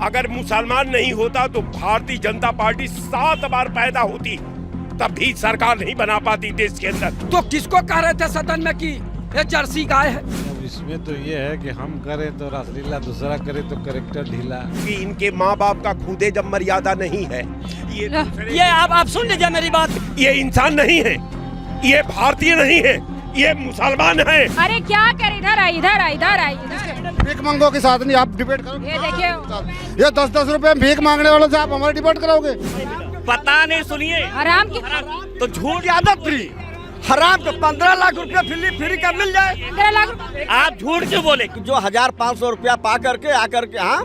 अगर मुसलमान नहीं होता तो भारतीय जनता पार्टी 7 बार पैदा होती, तब भी सरकार नहीं बना पाती देश के अंदर। तो किसको कह रहे थे सदन में कि ये जर्सी गाय है? अब इसमें तो ये है कि हम करें तो रासलीला, दूसरा करे तो करेक्टर ढीला। कि इनके माँ बाप का खुदे जब मर्यादा नहीं है, ये आप सुन लीजिए मेरी बात। ये इंसान नहीं है, ये भारतीय नहीं है, ये मुसलमान है। अरे क्या कर, इधर आई इधर आई इधर आई। भीख मांगो के साथ नहीं आप डिबेट करो। ये देखिए, ये 10-10 रुपए भीख मांगने वालों से आप हमारी डिबेट कराओगे? पता नहीं, सुनिए, हराम की तो झूठ आदत फ्री, हराम तो 15 लाख रुपया फ्री का मिल जाए। 15 लाख रुपए आप झूठ क्यों बोले? जो 1500 रुपया पा करके आकर के हाँ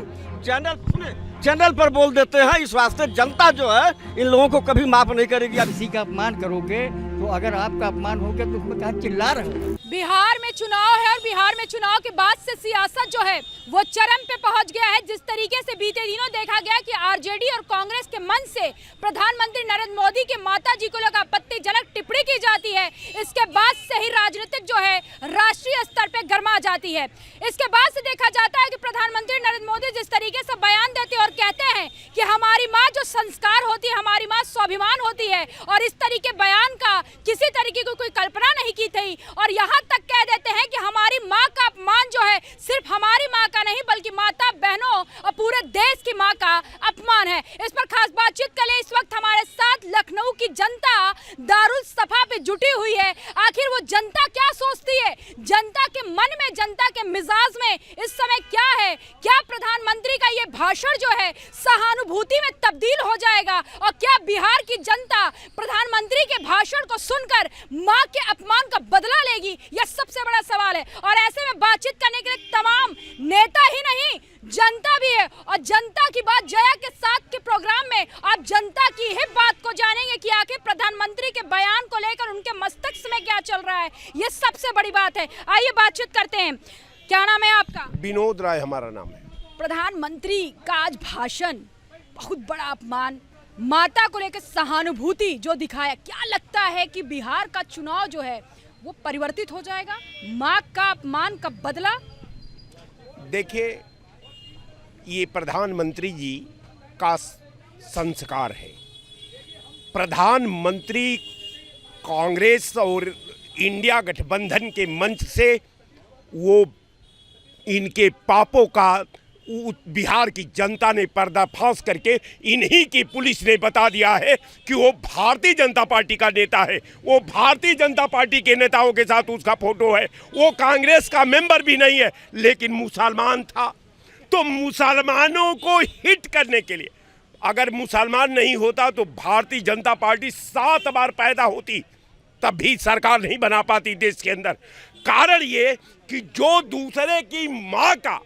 चैनल पर बोल देते हैं। इस वास्ते जनता जो है इन लोगों को कभी माफ नहीं करेगी। आप किसी का अपमान करोगे तो अगर आपका अपमान हो गया तो उसमें कहा चिल्ला रहे हो। बिहार में चुनाव है और बिहार में चुनाव के बाद से सियासत जो है वो चरम पे पहुंच गया है। जिस तरीके से बीते दिनों देखा गया कि आरजेडी और कांग्रेस के मन से प्रधानमंत्री नरेंद्र मोदी के माता जी को लोग आपत्तिजनक टिप्पणी की जाती है, इसके बाद से ही राजनीतिक जो है राष्ट्रीय स्तर पे गर्मा जाती है। इसके बाद से देखा जाता है कि प्रधानमंत्री नरेंद्र मोदी जिस तरीके से बयान देते और कहते हैं कि हमारी माँ जो संस्कार होती है, हमारी माँ स्वाभिमान होती है, और इस तरीके बयान का किसी तरीके की कोई कल्पना नहीं की थी। और यहाँ तक कह देते हैं कि हमारी माँ का अपमान जो है सिर्फ हमारी माँ का नहीं बल्कि माता बहनों और पूरे देश की माँ का अपमान है। इस पर खास बातचीत के लिए इस वक्त हमारे साथ लखनऊ की जनता दारुल सफा पे जुटी हुई है। आखिर वो जनता क्या सोचती है, जनता के मन में, जनता के मिजाज में इस समय क्या है? क्या प्रधानमंत्री का ये भाषण जो है सहानुभूति में तब्दील हो जाएगा और क्या बिहार की जनता प्रधानमंत्री के भाषण को सुनकर मां के अपमान का बदला लेगी? यह सबसे बड़ा सवाल है। और ऐसे में बातचीत करने के लिए तमाम नेता ही नहीं, जनता भी है। और जनता की बात जया के साथ के प्रोग्राम में आप जनता की ही बात को जानेंगे कि आखिर प्रधानमंत्री के बयान को लेकर उनके मस्तिष्क में क्या चल रहा है। यह सबसे बड़ी बात है। आइए बातचीत करते हैं। क्या नाम है आपका? विनोद राय हमारा नाम है। प्रधानमंत्री का आज भाषण, बहुत बड़ा अपमान, माता को लेकर सहानुभूति जो दिखाया, क्या लगता है कि बिहार का चुनाव जो है वो परिवर्तित हो जाएगा? माँ का अपमान का बदला? देखिए, ये प्रधानमंत्री जी का संस्कार है। प्रधानमंत्री कांग्रेस और इंडिया गठबंधन के मंच से वो इनके पापों का बिहार की जनता ने पर्दाफाश करके इन्हीं की पुलिस ने बता दिया है कि वो भारतीय जनता पार्टी का नेता है। वो भारतीय जनता पार्टी के नेताओं के साथ उसका फोटो है। वो कांग्रेस का मेंबर भी नहीं है, लेकिन मुसलमान था। तो मुसलमानों को हिट करने के लिए, अगर मुसलमान नहीं होता तो भारतीय जनता पार्टी 7 बार पैदा होती, तब भी सरकार नहीं बना पाती देश के अंदर। कारण ये कि जो दूसरे की माँ का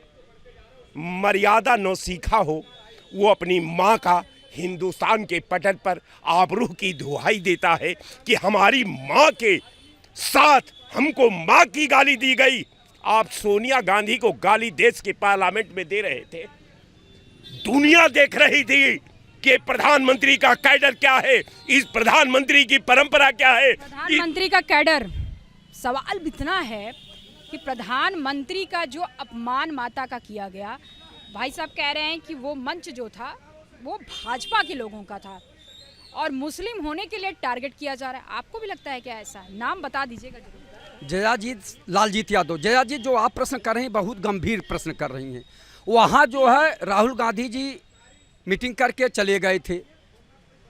मर्यादा न सीखा हो, वो अपनी माँ का हिंदुस्तान के पटल पर आबरू की दुहाई देता है कि हमारी माँ के साथ हमको माँ की गाली दी गई। आप सोनिया गांधी को गाली देश के पार्लियामेंट में दे रहे थे, दुनिया देख रही थी कि प्रधानमंत्री का कैडर क्या है, इस प्रधानमंत्री की परंपरा क्या है। प्रधानमंत्री का कैडर, सवाल इतना है कि प्रधानमंत्री का जो अपमान माता का किया गया, भाई साहब कह रहे हैं कि वो मंच जो था वो भाजपा के लोगों का था और मुस्लिम होने के लिए टारगेट किया जा रहा है। आपको भी लगता है क्या ऐसा? नाम बता दीजिएगा जरूर। जयाजीत लालजीत यादव। जयाजीत, जो आप प्रश्न कर रही हैं बहुत गंभीर प्रश्न कर रही हैं। वहाँ जो है राहुल गांधी जी मीटिंग करके चले गए थे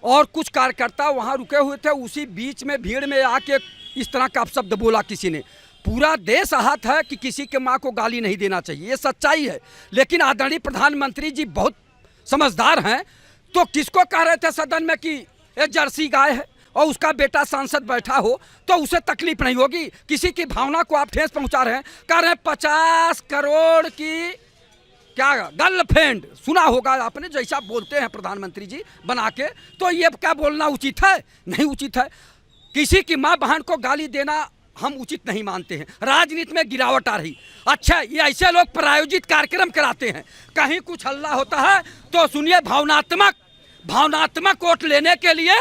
और कुछ कार्यकर्ता वहाँ रुके हुए थे। उसी बीच में भीड़ में आके इस तरह का अपशब्द बोला किसी ने। पूरा देश आहत है कि किसी के माँ को गाली नहीं देना चाहिए, ये सच्चाई है। लेकिन आदरणीय प्रधानमंत्री जी बहुत समझदार हैं, तो किसको कह रहे थे सदन में कि ये जर्सी गाय है और उसका बेटा सांसद बैठा हो तो उसे तकलीफ नहीं होगी? किसी की भावना को आप ठेस पहुंचा रहे हैं। कह रहे हैं 50 करोड़ की क्या गर्लफ्रेंड, सुना होगा आपने, जैसा बोलते हैं प्रधानमंत्री जी बना के, तो ये क्या बोलना उचित है? नहीं उचित है। किसी की माँ बहन को गाली देना हम उचित नहीं मानते हैं। राजनीति में गिरावट आ रही। अच्छा, ये ऐसे लोग प्रायोजित कार्यक्रम कराते हैं, कहीं कुछ हल्ला होता है तो सुनिए, भावनात्मक वोट लेने के लिए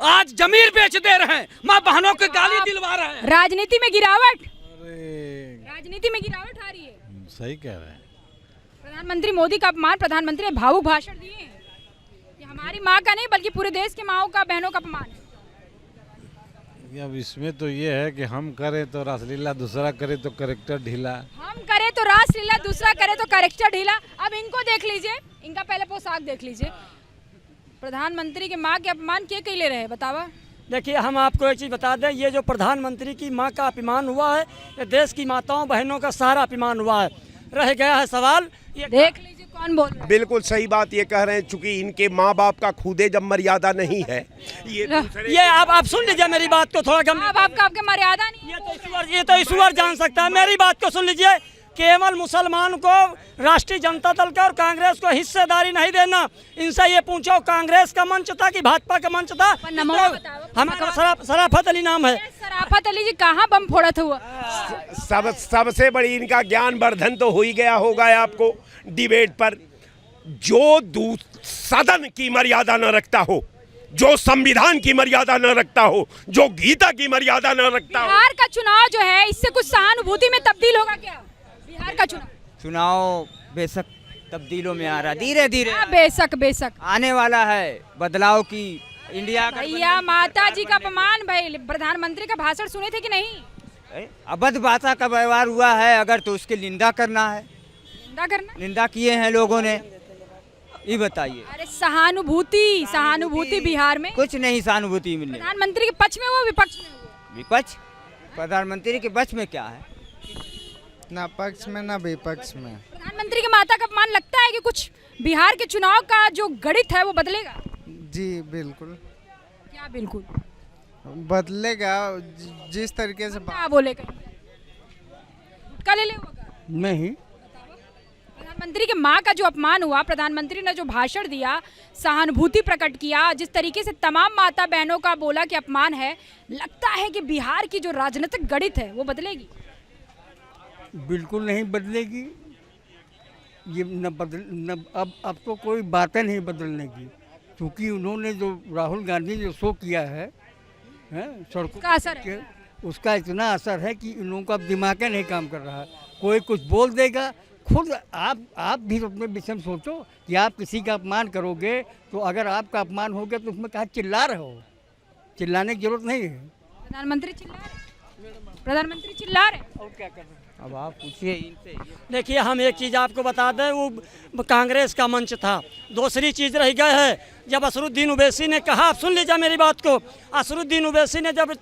आज जमीन बेच दे रहे हैं, माँ बहनों को गाली दिलवा रहे हैं। राजनीति में गिरावट, अरे राजनीति में गिरावट आ रही है। सही कह रहे हैं। प्रधानमंत्री मोदी का अपमान, प्रधानमंत्री ने भावुक भाषण दिए हैं। ये हमारी माँ का नहीं बल्कि पूरे देश की माँओं का, बहनों का अपमान है। अब इसमें तो ये है कि हम करें तो रासलीला, दूसरा करे तो करेक्टर ढीला। हम करें तो रासलीला, दूसरा करे तो करेक्टर ढीला। अब इनको देख लीजिए, इनका पहले पोशाक देख लीजिए। प्रधानमंत्री के माँ के अपमान के ले रहे हैं, बतावा। देखिए, हम आपको एक चीज़ बता दें, ये जो प्रधानमंत्री की माँ का अपमान हुआ है, ये देश की माताओं बहनों का सारा अपमान हुआ है। रह गया है सवाल, ये देख लीजिए कौन बोल रहा है। बिल्कुल सही बात ये कह रहे हैं, चूंकि इनके माँ बाप का खुदे जब मर्यादा नहीं है, ये आप सुन लीजिए मेरी बात को थोड़ा गंभीर। अब आपका आपके मर्यादा नहीं, ये तो ईश्वर जान सकता है। मेरी बात को सुन लीजिए, केवल मुसलमान को राष्ट्रीय जनता दल का और कांग्रेस को हिस्सेदारी नहीं देना। इनसे ये पूछो, कांग्रेस का मंच था कि भाजपा का मंच था? हमारा सराफत अली नाम है। सराफत अली जी कहाँ बम फोड़त हुआ? सबसे बड़ी इनका ज्ञानवर्धन तो हो ही गया होगा आपको डिबेट पर। जो सदन की मर्यादा न रखता हो, जो संविधान की मर्यादा न रखता हो, जो गीता की मर्यादा न रखता हो। बिहार का चुनाव जो है, इससे कुछ सहानुभूति में तब्दील होगा क्या? बिहार का चुनाव बेशक तब्दीलों में आ रहा, धीरे धीरे बेशक बेशक आने वाला है बदलाव की। इंडिया का भैया माता जी का अपमान, भाई प्रधानमंत्री का भाषण सुने थे कि नहीं? अभद्र भाषा का व्यवहार हुआ है अगर तो उसकी निंदा करना है। निंदा करना, निंदा किए हैं लोगों ने, ये बताइए। अरे सहानुभूति बिहार में कुछ नहीं सहानुभूति मिलने। प्रधानमंत्री के पक्ष में वो, विपक्ष में वो। विपक्ष प्रधानमंत्री के पक्ष में क्या है? ना पक्ष में ना विपक्ष में। प्रधानमंत्री के माता का अपमान लगता है कि कुछ बिहार के चुनाव का जो गणित है वो बदलेगा? जी बिल्कुल क्या बिल्कुल बदलेगा, जिस तरीके से क्या बोलेगा? गुटखा ले होगा नहीं। प्रधानमंत्री के माँ का जो अपमान हुआ, प्रधानमंत्री ने जो भाषण दिया, सहानुभूति प्रकट किया, जिस तरीके से तमाम माता बहनों का बोला कि अपमान है, लगता है कि बिहार की जो राजनीतिक गणित है वो बदलेगी? बिल्कुल नहीं बदलेगी। ये अब तो कोई बातें नहीं बदलने की, क्योंकि उन्होंने जो राहुल गांधी जो शो किया है सड़कों का असर है। उसका इतना असर है कि इन लोगों का अब दिमाग नहीं काम कर रहा है। कोई कुछ बोल देगा। खुद आप भी अपने विषय में सोचो कि आप किसी का अपमान करोगे तो अगर आपका अपमान हो गया तो उसमें कहा चिल्ला रहे हो? चिल्लाने की जरूरत नहीं है। प्रधानमंत्री चिल्ला रहे और क्या कर रहे हैं? अब आप पूछिए इनसे। देखिए, हम एक चीज़ आपको बता दें, वो कांग्रेस का मंच था। दूसरी चीज़ रह गई है, जब असरुद्दीन ओवैसी ने कहा, आप सुन लीजिए मेरी बात को, असरुद्दीन ओवैसी ने जब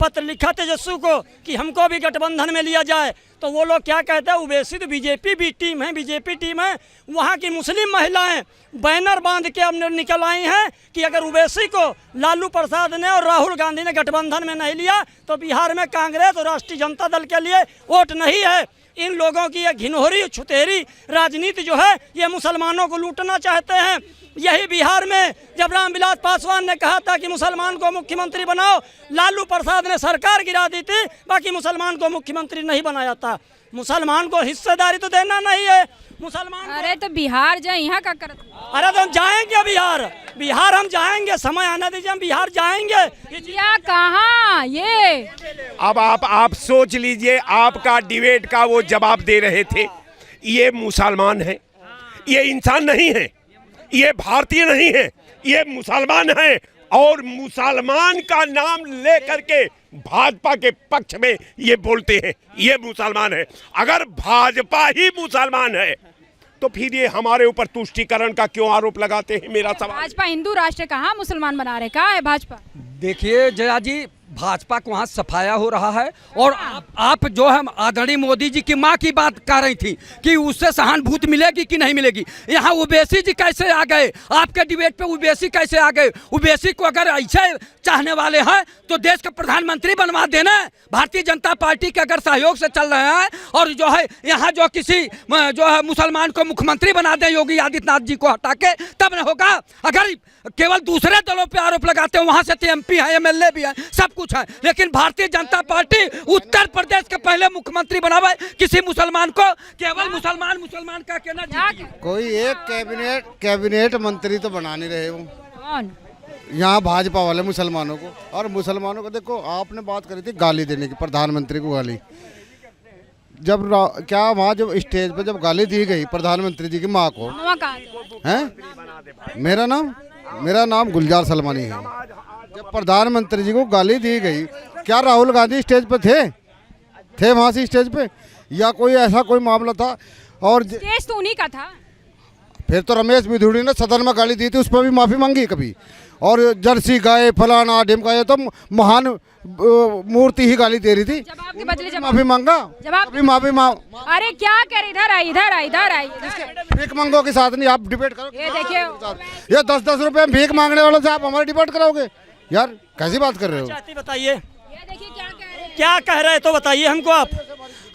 पत्र लिखा तेजस्वी को कि हमको भी गठबंधन में लिया जाए, तो वो लोग क्या कहते हैं, ओवैसी तो बीजेपी भी टीम है, बीजेपी टीम है। वहाँ की मुस्लिम महिलाएं बैनर बांध के अब निकल आई हैं कि अगर ओवैसी को लालू प्रसाद ने और राहुल गांधी ने गठबंधन में नहीं लिया तो बिहार में कांग्रेस और राष्ट्रीय जनता दल के लिए वोट नहीं है। इन लोगों की यह घिनौरी छुतेरी राजनीति जो है, ये मुसलमानों को लूटना चाहते हैं। यही बिहार में जब रामविलास पासवान ने कहा था कि मुसलमान को मुख्यमंत्री बनाओ, लालू प्रसाद ने सरकार गिरा दी थी, बाकी मुसलमान को मुख्यमंत्री नहीं बनाया था। मुसलमान को हिस्सेदारी तो देना नहीं है मुसलमान। अरे तो बिहार जाए, यहाँ का करत? अरे तो हम जाएंगे बिहार हम जाएंगे, समय आना दीजिए, हम बिहार जाएंगे। क्या कहाँ ये? अब आप सोच लीजिए, आपका डिबेट का वो जवाब दे रहे थे, ये मुसलमान है, ये इंसान नहीं है, ये भारतीय नहीं है, ये मुसलमान है, और मुसलमान का नाम लेकर के भाजपा के पक्ष में ये बोलते हैं ये मुसलमान है। अगर भाजपा ही मुसलमान है तो फिर ये हमारे ऊपर तुष्टीकरण का क्यों आरोप लगाते हैं? मेरा सवाल। भाजपा हिंदू राष्ट्र, कहाँ मुसलमान बना रहे, कहाँ है भाजपा? देखिए जया जी, भाजपा को वहाँ सफाया हो रहा है, और आप जो है आदरणीय मोदी जी की माँ की बात कर रही थी कि उससे सहानुभूति मिलेगी कि नहीं मिलेगी। यहाँ ओवैसी जी कैसे आ गए आपके डिबेट पे? ओवैसी कैसे आ गए? ओवैसी को अगर ऐसे चाहने वाले हैं तो देश का प्रधानमंत्री बनवा देना। भारतीय जनता पार्टी के अगर सहयोग से चल रहे हैं और जो है यहाँ जो किसी जो है मुसलमान को मुख्यमंत्री बना दे योगी आदित्यनाथ जी को हटा के, तब न होगा। अगर केवल दूसरे दलों पे आरोप लगाते हैं, वहाँ से तो MP है, MLA भी है, सब कुछ है, लेकिन भारतीय जनता पार्टी उत्तर प्रदेश के पहले मुख्यमंत्री बनावे किसी मुसलमान को, केवल मुसलमान का कहना। कोई एक कैबिनेट मंत्री तो बना नहीं रहे वो कौन? यहाँ भाजपा वाले मुसलमानों को। और मुसलमानों को देखो, आपने बात करी थी गाली देने की, प्रधानमंत्री को गाली। क्या वहाँ जब स्टेज पे जब गाली दी गई प्रधानमंत्री जी की माँ को, वहाँ कहा हैं? मेरा नाम गुलजार सलमानी है। जब प्रधानमंत्री जी को गाली दी गई, क्या राहुल गांधी स्टेज पे थे वहाँ से स्टेज पे, या कोई ऐसा कोई मामला था? और स्टेज तो उन्हीं का था। फिर तो रमेश बिधूड़ी ने सदन में गाली दी थी, उस पर भी माफ़ी मांगी कभी। और जर्सी गाय फलाना ढिमका, ये तो महान मूर्ति ही गाली दे रही थी। जब आपके बदले जब माफ़ी मांगा, जवाब कभी माफ़ी अरे क्या कर, इधर आई भीख मंगो के साथ नहीं आप डिबेट करो। ये देखिए ये 10-10 रुपए भीख मांगने वालों से आप हमारी डिबेट कराओगे यार? कैसी बात कर रहे हो? चाहती बताइए ये देखिए क्या कह रहे हैं। क्या कह रहे तो बताइए हमको आप।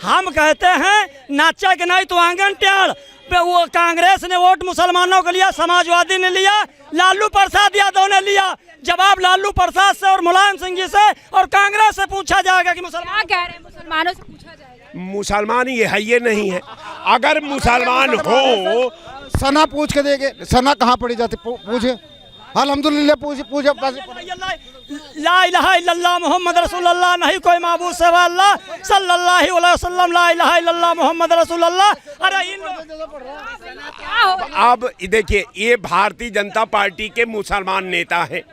हम कहते हैं नाचा के नहीं तो आंगन टेढ़ पे। वो कांग्रेस ने वोट मुसलमानों को लिया, समाजवादी ने लिया, लालू प्रसाद यादव ने लिया। जवाब लालू प्रसाद से और मुलायम सिंह जी से और कांग्रेस से पूछा जाएगा कि मुसलमान क्या कह रहे हैं, मुसलमानों से पूछा जाएगा। मुसलमान ये नहीं है। अगर मुसलमान हो, सना पूछ के देंगे, सना कहाँ पड़ी जाती पूछे, अल्हम्दुलिल्लाह पूछे ला इलाहा इल्लल्लाह मोहम्मद रसूलुल्लाह, नहीं कोई माबूद सिवा अल्लाह सल्लल्लाहु अलैहि वसल्लम, ला इलाहा इल्लल्लाह मोहम्मद रसूलुल्लाह। अरे इन क्या हो अब देखिए, ये भारतीय जनता पार्टी के मुसलमान नेता हैं।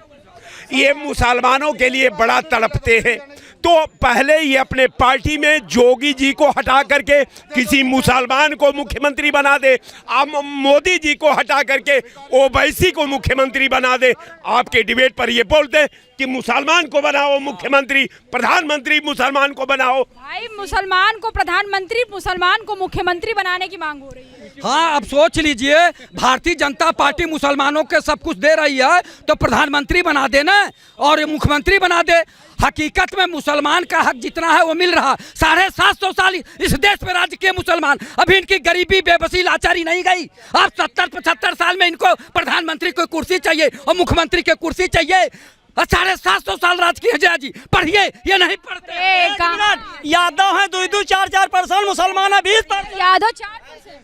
ये मुसलमानों के लिए बड़ा तड़पते हैं। तो पहले ये अपने पार्टी में जोगी जी को हटा करके किसी मुसलमान को मुख्यमंत्री बना दे, अब मोदी जी को हटा करके ओवैसी को मुख्यमंत्री बना दे। आपके डिबेट पर ये बोलते कि मुसलमान को बनाओ मुख्यमंत्री, प्रधानमंत्री मुसलमान को बनाओ। भाई, मुसलमान को प्रधानमंत्री, मुसलमान को मुख्यमंत्री बनाने की मांग हो रही है। हाँ, अब सोच लीजिए, भारतीय जनता पार्टी मुसलमानों के सब कुछ दे रही है तो प्रधानमंत्री बना देना और मुख्यमंत्री बना दे। हकीकत में मुसलमान का हक जितना है वो मिल रहा। 750 साल इस देश में राज्य किए मुसलमान, अभी इनकी गरीबी बेबसी लाचारी नहीं गई। अब 70-75 साल में इनको प्रधानमंत्री की कुर्सी चाहिए और मुख्यमंत्री की कुर्सी चाहिए। 750 साल राज किए जया जी, पढ़िए, ये नहीं पढ़ते। यादव है 2-4% मुसलमान है 20%।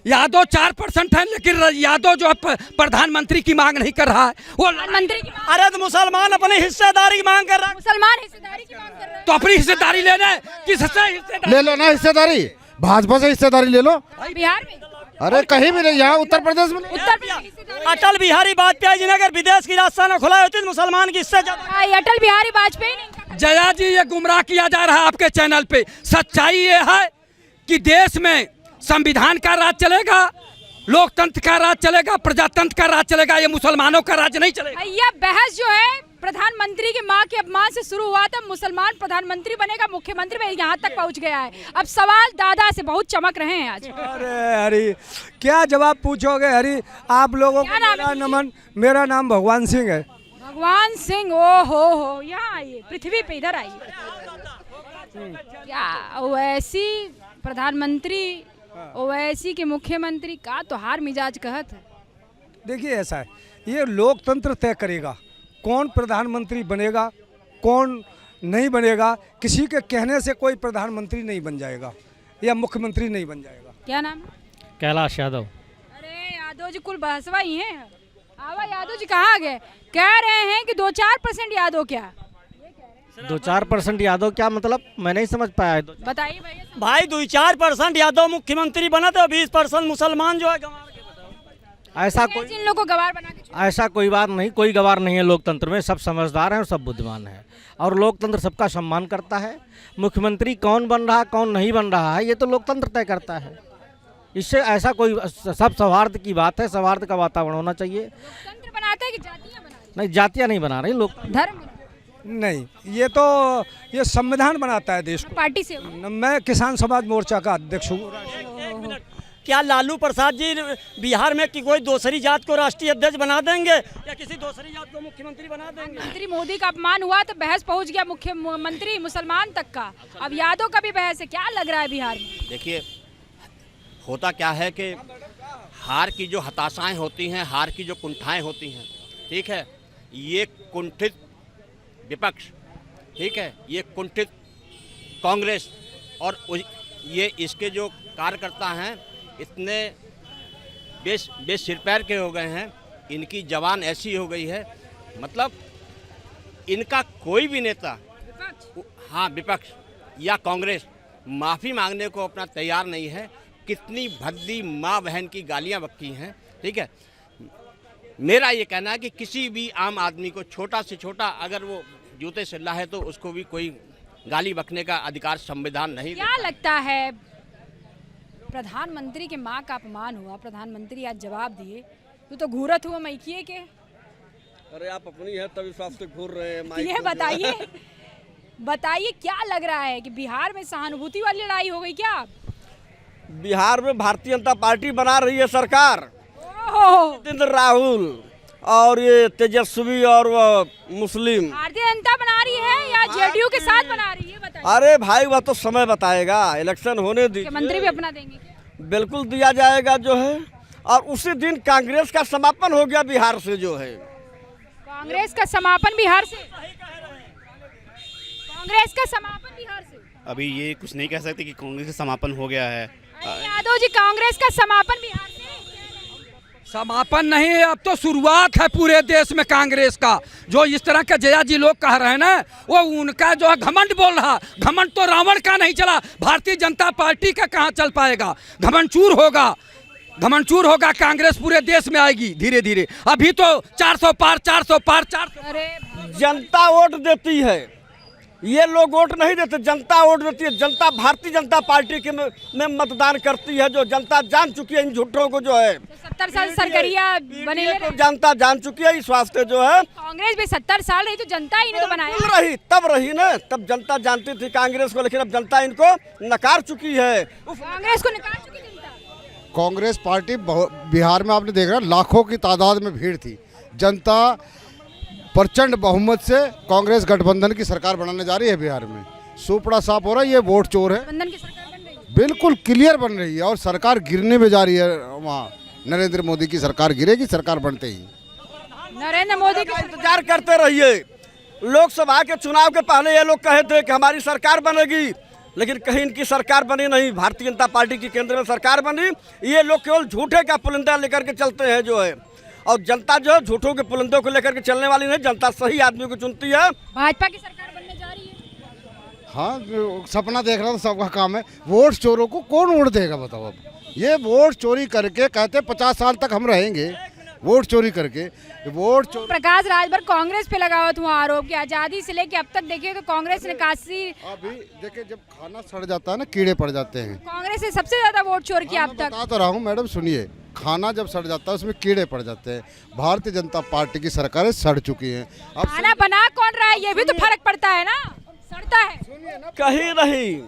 यादव 4% है, लेकिन यादव जो प्रधानमंत्री की मांग नहीं कर रहा है, वो प्रधानमंत्री की मांग। अरे तो मुसलमान अपनी हिस्सेदारी की मांग कर रहा है। मुसलमान हिस्सेदारी की मांग कर रहे हैं। तो अपनी हिस्सेदारी लेना, किससे हिस्सेदारी ले लो ना हिस्सेदारी, भाजपा से हिस्सेदारी ले लो। बिहार में, अरे कहीं भी नहीं, यहाँ उत्तर प्रदेश में उत्तर प्रदेश हिस्सेदारी। अटल बिहारी वाजपेयी जी ने अगर विदेश की राजधानी खुलाई होती तो मुसलमान की इससे ज्यादा। अटल बिहारी वाजपेयी नहीं। जया जी, ये गुमराह किया जा रहा है आपके चैनल पे। सच्चाई ये है कि देश में संविधान का राज चलेगा, लोकतंत्र का राज चलेगा, प्रजातंत्र का राज चलेगा, ये मुसलमानों का राज नहीं चलेगा। यह बहस जो है प्रधानमंत्री की मां के अपमान से शुरू हुआ था। मुसलमान प्रधानमंत्री बनेगा, मुख्यमंत्री में यहाँ तक पहुँच गया है। अब सवाल दादा से बहुत चमक रहे हैं आज। अरे हरी, क्या जवाब पूछोगे हरी आप लोगों को? मेरा नमन, मेरा नाम भगवान सिंह है। भगवान सिंह, ओ हो, यहाँ आइए, पृथ्वी पे इधर आइए। क्या ओवैसी प्रधानमंत्री, ओवैसी के मुख्यमंत्री का तो हार मिजाज कहत है। देखिए ऐसा है, ये लोकतंत्र तय करेगा कौन प्रधानमंत्री बनेगा, कौन नहीं बनेगा। किसी के कहने से कोई प्रधानमंत्री नहीं बन जाएगा या मुख्यमंत्री नहीं बन जाएगा। क्या नाम है? कैलाश यादव। अरे यादव जी कुल बहसवा ही हैं। आवा यादव जी कहाँ गए? कह रहे हैं कि 2-4% यादव। क्या 2-4% यादव क्या मतलब, मैं नहीं समझ पाया। बताइए भैया। भाई 2-4% यादव मुख्यमंत्री बना तो 20% मुसलमान जो है गंवार के बताओ। ऐसा कोई, जिन लोगों को गवार बना के ऐसा कोई बात नहीं, कोई गवार नहीं है लोकतंत्र में। सब समझदार हैं और सब बुद्धिमान हैं और लोकतंत्र सबका सम्मान करता है। मुख्यमंत्री कौन बन रहा कौन नहीं बन रहा है ये तो लोकतंत्र तय करता है। इससे ऐसा कोई, सब सौहार्द की बात है, सौहार्द का वातावरण होना चाहिए। लोकतंत्र बनाते हैं कि जातियां बना रही? नहीं, जातियाँ नहीं बना रही, लोग धर्म नहीं, ये तो ये संविधान बनाता है देश को। पार्टी से मैं किसान समाज मोर्चा का अध्यक्ष हूँ। क्या लालू प्रसाद जी बिहार में कि कोई दूसरी जात को राष्ट्रीय अध्यक्ष बना देंगे या किसी दूसरी जात को मुख्यमंत्री बना देंगे? मंत्री मोदी का अपमान हुआ तो बहस पहुंच गया मुख्यमंत्री मुसलमान तक का। अब यादव का भी बहस है। क्या लग रहा है बिहार में? देखिए, होता क्या है कि हार की जो हताशाएं होती हैं, हार की जो कुंठाएं होती हैं, ठीक है, ये कुंठित विपक्ष, ठीक है, ये कुंठित कांग्रेस और ये इसके जो कार्यकर्ता हैं इतने बेसिरपैर के हो गए हैं, इनकी जबान ऐसी हो गई है, मतलब इनका कोई भी नेता, हाँ विपक्ष या कांग्रेस, माफ़ी मांगने को अपना तैयार नहीं है। कितनी भद्दी माँ बहन की गालियाँ बक्की हैं, ठीक है। मेरा ये कहना है कि किसी भी आम आदमी को छोटा से छोटा अगर वो जूते से ला है तो उसको भी कोई गाली बकने का अधिकार संविधान नहीं क्या लगता है, प्रधानमंत्री के माँ का अपमान हुआ, प्रधानमंत्री आज जवाब दिए, तो घूरत हुआ मैकिए के। अरे आप अपनी है तब इस वास्ते घूर रहे हैं। ये बताइए क्या लग रहा है कि बिहार में सहानुभूति वाली लड़ाई हो गई क्या? बिहार में भारतीय जनता पार्टी बना रही है सरकार। ओह, राहुल और ये तेजस्वी और मुस्लिम भारतीय जनता बना रही है या जेडीयू के साथ बना रही है, बताइए। अरे भाई वह तो समय बताएगा, इलेक्शन होने दीजिए। मंत्री भी अपना देंगे क्या? बिल्कुल दिया जाएगा जो है। और उसी दिन कांग्रेस का समापन हो गया बिहार से जो है। कांग्रेस का समापन बिहार से? कांग्रेस का समापन बिहार से? अभी ये कुछ नहीं कह सकते कि कांग्रेस का समापन हो गया है। यादव जी, कांग्रेस का समापन बिहार से? समापन नहीं है, अब तो शुरुआत है पूरे देश में कांग्रेस का। जो इस तरह के जया जी लोग कह रहे हैं ना, वो उनका जो है घमंड बोल रहा। घमंड तो रावण का नहीं चला, भारतीय जनता पार्टी का कहाँ चल पाएगा। घमंड चूर होगा, कांग्रेस पूरे देश में आएगी धीरे धीरे। अभी तो 400 पार 400 पार 400। अरे जनता वोट देती है, ये लोग वोट नहीं देते, जनता वोट देती है। जनता भारतीय जनता पार्टी के में मतदान करती है। जो जनता जान चुकी है इन झूठों को जो है। 70 साल सरकरिया बने तो जनता जान चुकी है, इस वास्ते जो है। कांग्रेस भी 70 साल रही तो जनता ही ने तो बनाया। तब रही ना, तब जनता जानती थी कांग्रेस को, लेकिन अब जनता इनको नकार चुकी है। कांग्रेस को नकार चुकी जनता। कांग्रेस पार्टी बिहार में आपने देखा लाखों की तादाद में भीड़ थी। जनता प्रचंड बहुमत से कांग्रेस गठबंधन की सरकार बनाने जा रही है बिहार में। सुपड़ा साफ हो रहा है, ये वोट चोर है। गठबंधन की सरकार बन रही है, बिल्कुल क्लियर बन रही है और सरकार गिरने में जा रही है। वहाँ नरेंद्र मोदी की सरकार गिरेगी, सरकार बनते ही। नरेंद्र मोदी का इंतजार करते रहिए। लोकसभा के चुनाव के पहले ये लोग कहे थे कि हमारी सरकार बनेगी, लेकिन कहीं इनकी सरकार बनी नहीं। भारतीय जनता पार्टी की केंद्र में सरकार बनी। ये लोग केवल झूठे का पुलिंदा लेकर के चलते हैं जो है। और जनता जो है झूठों के पुलिंदों को लेकर के चलने वाली नहीं, जनता सही आदमी को चुनती है। भाजपा की सरकार बनने जा रही है। हाँ, सपना देखना तो सबका काम है। वोट चोरों को कौन वोट देगा बताओ। अब ये वोट चोरी करके कहते 50 साल तक हम रहेंगे, वोट चोरी करके। वोट चोरी। प्रकाश राज पर कांग्रेस पे लगा हुआ था आरोप की आजादी से लेके अब तक देखिए तो कांग्रेस ने काशी। अभी देखिए जब खाना सड़ जाता है ना, कीड़े पड़ जाते हैं। कांग्रेस ने सबसे ज्यादा वोट चोर किया अब तक। बता तो रहा हूँ मैडम, सुनिए। खाना जब सड़ जाता है उसमें कीड़े पड़ जाते हैं। भारतीय जनता पार्टी की सरकारें सड़ चुकी हैं। अब खाना बना कौन रहा है, ये भी तो फर्क पड़ता है ना, सड़ता है। कहीं नहीं,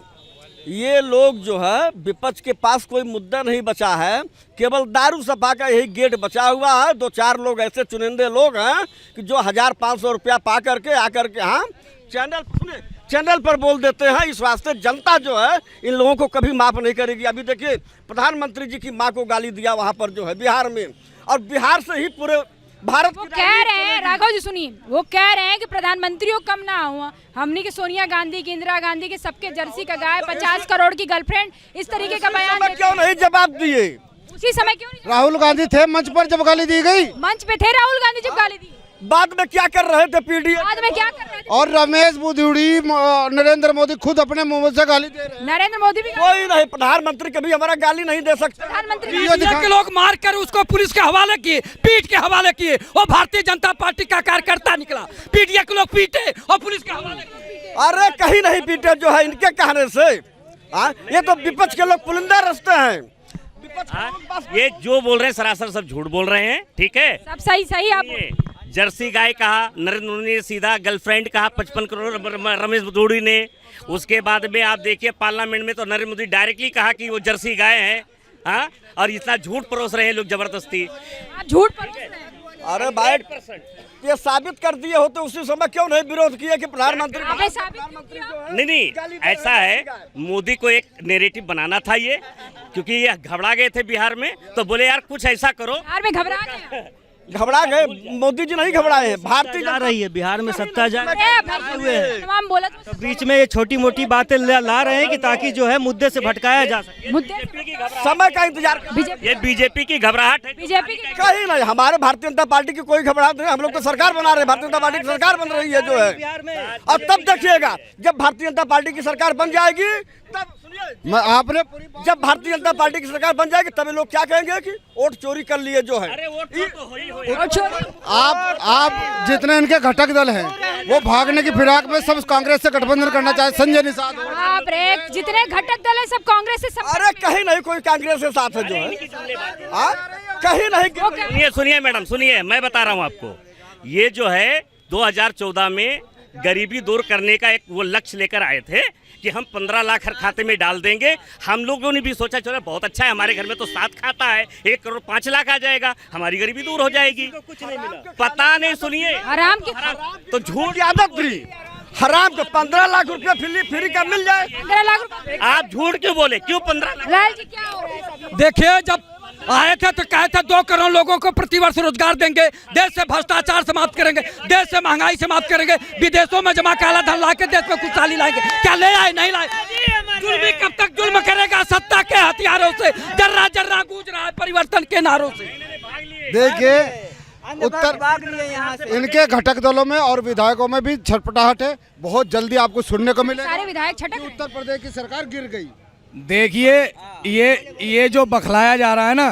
ये लोग जो है विपक्ष के पास कोई मुद्दा नहीं बचा है। केवल दारू सपा का यही गेट बचा हुआ है। 2-4 लोग ऐसे चुनिंदे लोग हैं कि जो 1500 रुपया पा करके आकर के हाँ चैनल पर बोल देते हैं। इस वास्ते जनता जो है इन लोगों को कभी माफ नहीं करेगी। अभी देखिए प्रधानमंत्री जी की माँ को गाली दिया वहाँ पर जो है बिहार में, और बिहार से ही पूरे भारत वो कह रहे हैं, राघव जी सुनिए, वो कह रहे हैं कि प्रधानमंत्रियों कम ना हुआ। हमने के सोनिया गांधी की, इंदिरा गांधी के सबके जर्सी का गाय, 50 करोड़ की गर्लफ्रेंड, इस तरीके का बयान क्यों नहीं जवाब दिए? उसी समय क्यों नहीं? राहुल गांधी थे मंच पर जब गाली दी गई। मंच पे थे राहुल गांधी जब गाली दी। बाद में क्या कर रहे थे पीडीए? बाद में क्या कर रहे थे? और रमेश बुद्धूड़ी, नरेंद्र मोदी खुद अपने मुंह से गाली दे रहे हैं। नरेंद्र मोदी भी कोई नहीं, प्रधानमंत्री कभी हमारा गाली नहीं दे सकते। प्रधानमंत्री के लोग मार कर उसको पुलिस के हवाले किए, पीट के हवाले किए। वो भारतीय जनता पार्टी का कार्यकर्ता निकला, पीटीए के लोग पीटे और पुलिस के हवाले किए। अरे कहीं नहीं पीटे जो है इनके कहने से। ये तो विपक्ष के लोग पुलिंदा रचते हैं। ये जो बोल रहे हैं सरासर सब झूठ बोल रहे हैं, ठीक है। सब सही आप जर्सी गाय कहा, नरेंद्र मोदी ने सीधा गर्लफ्रेंड कहा 55 करोड़ रमेश बुद्धूड़ी ने। उसके बाद में आप देखिए पार्लियामेंट में तो नरेंद्र मोदी डायरेक्टली कहा कि वो जर्सी गाय है। हाँ, और इतना झूठ परोस रहे हैं लोग जबरदस्ती। झूठ परोस रहे हैं। अरे भाई ये साबित कर दिए होते उसी समय क्यों नहीं विरोध किए कि प्रधानमंत्री? नहीं, ऐसा है, मोदी को एक नेरेटिव बनाना था ये, क्योंकि ये घबरा गए थे बिहार में, तो बोले यार कुछ ऐसा करो। बिहार में घबरा गए, मोदी जी नहीं घबराए हैं। भारतीय जा रही है बिहार में सत्ता जा बोला बीच में ये छोटी मोटी बातें ला रहे हैं कि ताकि जो है मुद्दे से भटकाया जा सके। समय का इंतजार। ये बीजेपी की घबराहट है। बीजेपी कहीं नहीं, हमारे भारतीय जनता पार्टी की कोई घबराहट नहीं। हम लोग तो सरकार बना रहे हैं, भारतीय जनता पार्टी की सरकार बन रही है जो है। अब तब देखिएगा जब भारतीय जनता पार्टी की सरकार बन जाएगी तब मैं आपने पूरी जब भारतीय जनता पार्टी की सरकार बन जाएगी तभी लोग क्या कहेंगे कि वोट चोरी कर लिए जो है। आप जितने इनके घटक दल हैं वो भागने की फिराक में सब कांग्रेस से गठबंधन करना चाहे, संजय निषाद हो। बाप रे, जितने घटक दल है सब कांग्रेस से अरे कहीं नहीं कोई कांग्रेस के साथ है जो है, कहीं नहीं। सुनिए मैडम, सुनिए, मैं बता रहा हूँ आपको, ये जो है 2014 में गरीबी दूर करने का एक वो लक्ष्य लेकर आए थे कि हम 15 लाख हर खाते में डाल देंगे। हम लोगों ने भी सोचा चलो बहुत अच्छा है, हमारे घर में तो 7 खाता है, 1 करोड़ 5 लाख आ जाएगा, हमारी गरीबी दूर हो जाएगी। कुछ नहीं मिला, पता नहीं। सुनिए, हराम की तो झूठ आदत फ्री हराम को 15 लाख रुपया फ्री का मिल जाए। 15 लाख रुपए आप झूठ क्यों बोले? क्यों 15 लाख? लाल जी क्या हो रहा है सब? देखिए, जब आए थे तो कहे थे 2 करोड़ लोगों को प्रतिवर्ष रोजगार देंगे, देश से भ्रष्टाचार समाप्त करेंगे, देश से महंगाई समाप्त करेंगे, विदेशों में जमा काला धन ला के देश में खुशहाली लाएंगे। क्या ले आए? नहीं लाए। जुल्मी कब तक जुल्म करेगा? सत्ता के हथियारों से जर्रा जर्रा गूंज रहा है परिवर्तन के नारों से। देखिए, उत्तर इनके घटक दलों में और विधायकों में भी छटपटाहट है। बहुत जल्दी आपको सुनने को मिलेगा सारे विधायक छटक रहे हैं। उत्तर प्रदेश की सरकार गिर गई। देखिए, ये जो बखलाया जा रहा है ना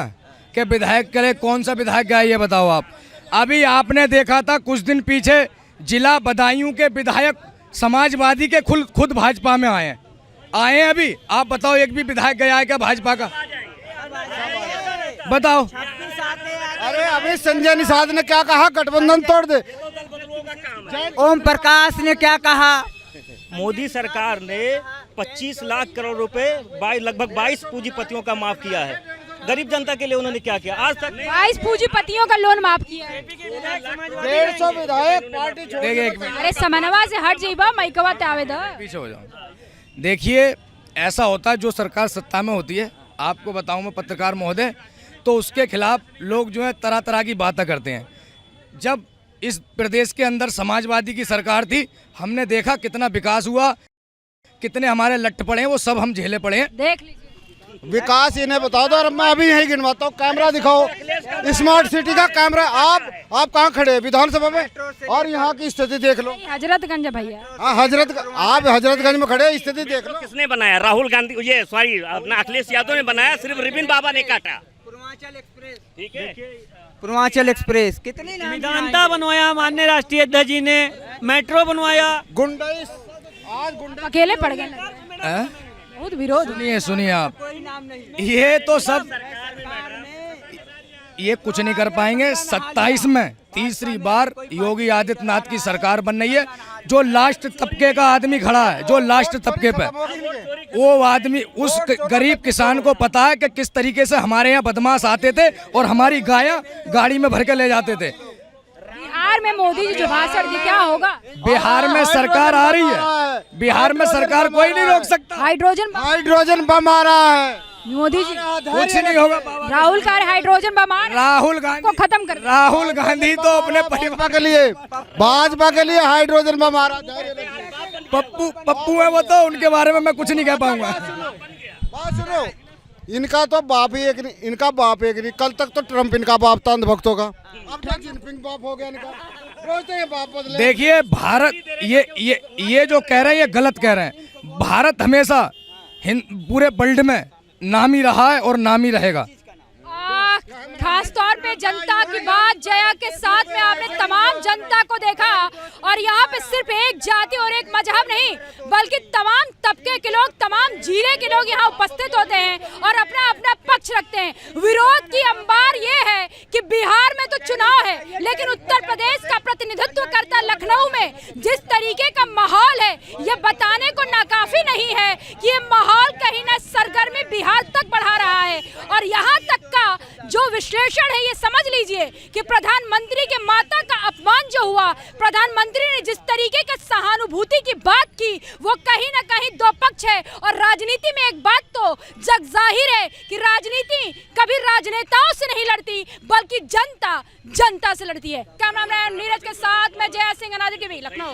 कि विधायक करे, कौन सा विधायक गया ये बताओ आप। अभी आपने देखा था कुछ दिन पीछे जिला बदायूं के विधायक समाजवादी के खुद भाजपा में आए हैं अभी। आप बताओ, एक भी विधायक गया है क्या भाजपा का? बताओ। अरे अभी संजय निषाद ने क्या कहा? गठबंधन तोड़ दे। ओम प्रकाश ने क्या कहा? मोदी सरकार ने 25 लाख करोड़ रुपए लगभग 22 पूंजीपतियों का माफ किया है। गरीब जनता के लिए उन्होंने क्या किया? आज तक 22 पूंजीपतियों का लोन माफ किया है। 150 विधायक पार्टी छोड़ दी। अरे समनवा से हट जाइबा, माइकवा ते आवे द। पीछे हो जाओ। देखिए, ऐसा होता है जो सरकार सत्ता में होती है, आपको बताऊं मैं पत्रकार महोदय, तो उसके खिलाफ लोग जो है तरह तरह की बातें करते हैं। जब इस प्रदेश के अंदर समाजवादी की सरकार थी, हमने देखा कितना विकास हुआ, कितने हमारे लट्ट पड़े हैं, वो सब हम झेले पड़े हैं। देख लीजिए विकास इन्हें बता दो और मैं अभी यही गिनवाता हूँ। कैमरा दिखाओ, स्मार्ट सिटी का कैमरा। आप कहाँ खड़े हैं? विधानसभा में। और यहाँ की स्थिति देख लो। हजरतगंज भैया। हाँ, आप हजरतगंज में खड़े, स्थिति देख लो। किसने बनाया? राहुल गांधी, ये सॉरी अपना अखिलेश यादव ने बनाया, सिर्फ रिबिन बाबा ने काटा। पूर्वांचल एक्सप्रेस, ठीक है, पूर्वांचल एक्सप्रेस कितनी मेदांता बनवाया माननीय राष्ट्रीय अध्यक्ष जी ने, मेट्रो बनवाया। गुंडा आज गुंडा अकेले पड़ गए, बहुत विरोध। सुनिए आप, ये तो सब ये कुछ नहीं कर पाएंगे। 27 में तीसरी बार योगी आदित्यनाथ की सरकार बन रही है। जो लास्ट तबके का आदमी खड़ा है, जो लास्ट तबके पे, वो आदमी, उस गरीब किसान को पता है कि किस तरीके से हमारे यहाँ बदमाश आते थे और हमारी गायें गाड़ी में भर के ले जाते थे। बिहार में मोदी जी जो भाषण दी, क्या होगा? बिहार में सरकार आ रही है, बिहार में सरकार कोई नहीं रोक सकता। हाइड्रोजन बम आ रहा है। मोदी जी कुछ नहीं होगा। राहुल का हाइड्रोजन बम आ रहा है, राहुल गांधी को खत्म कर। राहुल गांधी तो अपने परिवार भाजपा के लिए हाइड्रोजन बम आ रहा है। पप्पू है वो, तो उनके बारे में मैं कुछ नहीं कह पाऊंगा। बात सुनो, इनका तो बाप ही एक नहीं, इनका बाप एक नहीं। कल तक तो ट्रम्प इनका बाप था अंधभक्तों का, अब तक जिनपिंग बाप हो गया इनका। रोज तो ये बाप बदले। देखिए, भारत ये जो कह रहे हैं ये गलत कह रहे हैं। भारत हमेशा पूरे वर्ल्ड में नामी रहा है और नामी रहेगा। खास तौर पे जनता की बात जया के साथ में आपने तमाम जनता को देखा, और यहाँ पे सिर्फ एक जाति और एक मजहब नहीं बल्कि तमाम तबके के लोग, तमाम जिले के लोग यहाँ उपस्थित होते हैं और अपना अपना पक्ष रखते हैं। विरोध की अंबार ये है कि बिहार में तो चुनाव है, लेकिन उत्तर प्रदेश का प्रतिनिधित्व करता लखनऊ में जिस तरीके का माहौल है, ये बताने को नाकाफी नहीं है कि ये माहौल कहीं ना सरगर्मी बिहार तक बढ़ा रहा है। और यहाँ तक का जो विश्लेषण है, ये समझ लीजिए कि प्रधानमंत्री के माता का अपमान जो हुआ, प्रधानमंत्री ने जिस तरीके के सहानुभूति की बात की, वो कहीं ना कहीं दो पक्ष है। और राजनीति में एक बात तो जग जाहिर है कि राजनीति कभी राजनेताओं से नहीं लड़ती बल्कि जनता जनता से लड़ती है। कैमरामैन नीरज के साथ मैं जया सिंह, अनाज टीवी, लखनऊ।